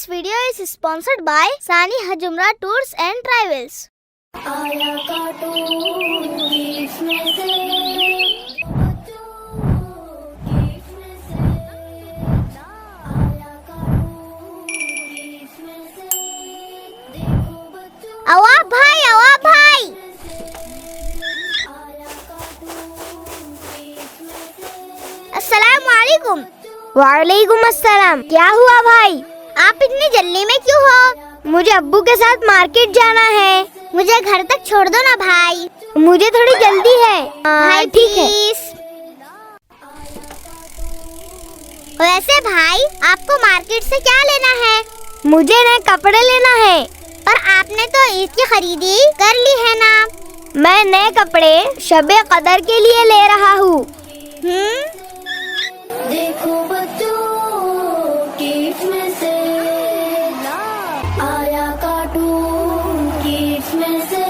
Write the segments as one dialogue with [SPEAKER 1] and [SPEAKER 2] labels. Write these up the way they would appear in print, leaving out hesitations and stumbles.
[SPEAKER 1] This video is sponsored by Sani Hajumra Tours and Travels.
[SPEAKER 2] आया cartoon इसमें से
[SPEAKER 1] अवाब भाई अस्सलाम वालेकुम। वालेकुम अस्सलाम। क्या हुआ भाई, आप इतनी जल्दी में क्यों हो? मुझे अब्बू के साथ मार्केट जाना है। मुझे घर तक छोड़ दो ना भाई, मुझे थोड़ी जल्दी है। भाई ठीक है। वैसे भाई आपको मार्केट से क्या लेना है? मुझे नए कपड़े लेना है। पर आपने तो ईद की खरीदी कर ली है ना। मैं नए कपड़े शबे कदर के लिए ले रहा हूँ।
[SPEAKER 2] देखो बच्चों किस में से आया कार्टून किस में से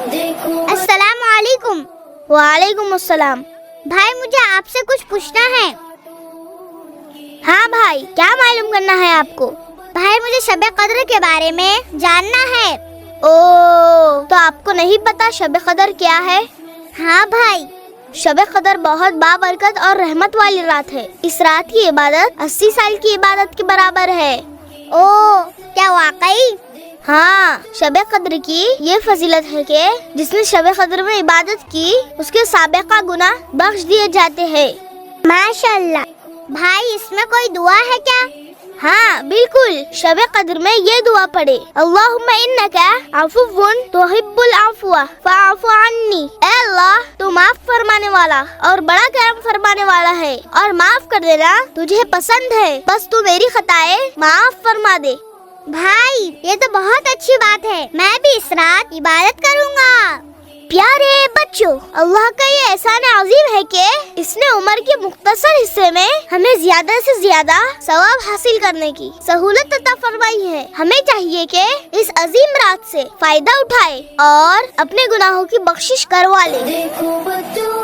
[SPEAKER 2] देखो।
[SPEAKER 1] अस्सलाम वालेकुम। वालेकुम अस्सलाम। भाई मुझे आपसे कुछ पूछना है। हाँ भाई, क्या मालूम करना है आपको? भाई मुझे शबे कद्र के बारे में जानना है। ओ, तो आपको नहीं पता शबे कद्र क्या है? हाँ भाई, शबे कद्र बहुत बाबरकत और रहमत वाली रात है। इस रात की इबादत 80 साल की इबादत के बराबर है। ओ, क्या वाकई? हाँ, शबे कद्र की ये फजीलत है कि जिसने शबे कद्र में इबादत की उसके साबिक़ा गुनाह बख्श दिए जाते हैं। माशाअल्लाह। भाई इसमें कोई दुआ है क्या? हाँ बिल्कुल, शबे कद्र में ये दुआ पढ़े, अल्लाहुम्मा इन्नका अफ़ुव्वुन तुहिब्बुल अफ़्वा फ़अफ़ु अन्नी। ऐ अल्लाह, तू माफ फरमाने वाला और बड़ा करम फरमाने वाला है और माफ कर देना तुझे पसंद है, बस तू मेरी खताएं माफ फरमा दे। भाई ये तो बहुत अच्छी बात है, मैं भी इस रात इबादत करूँगा। प्यारे बच्चों, अल्लाह का ये एहसान अज़ीम है कि इसने उम्र के मुख्तसर हिस्से में हमें ज्यादा से ज्यादा सवाब हासिल करने की सहूलत अता फरमाई है। हमें चाहिए कि इस अजीम रात से फायदा उठाए और अपने गुनाहों की बख्शिश करवा ले।
[SPEAKER 2] देखो बच्चों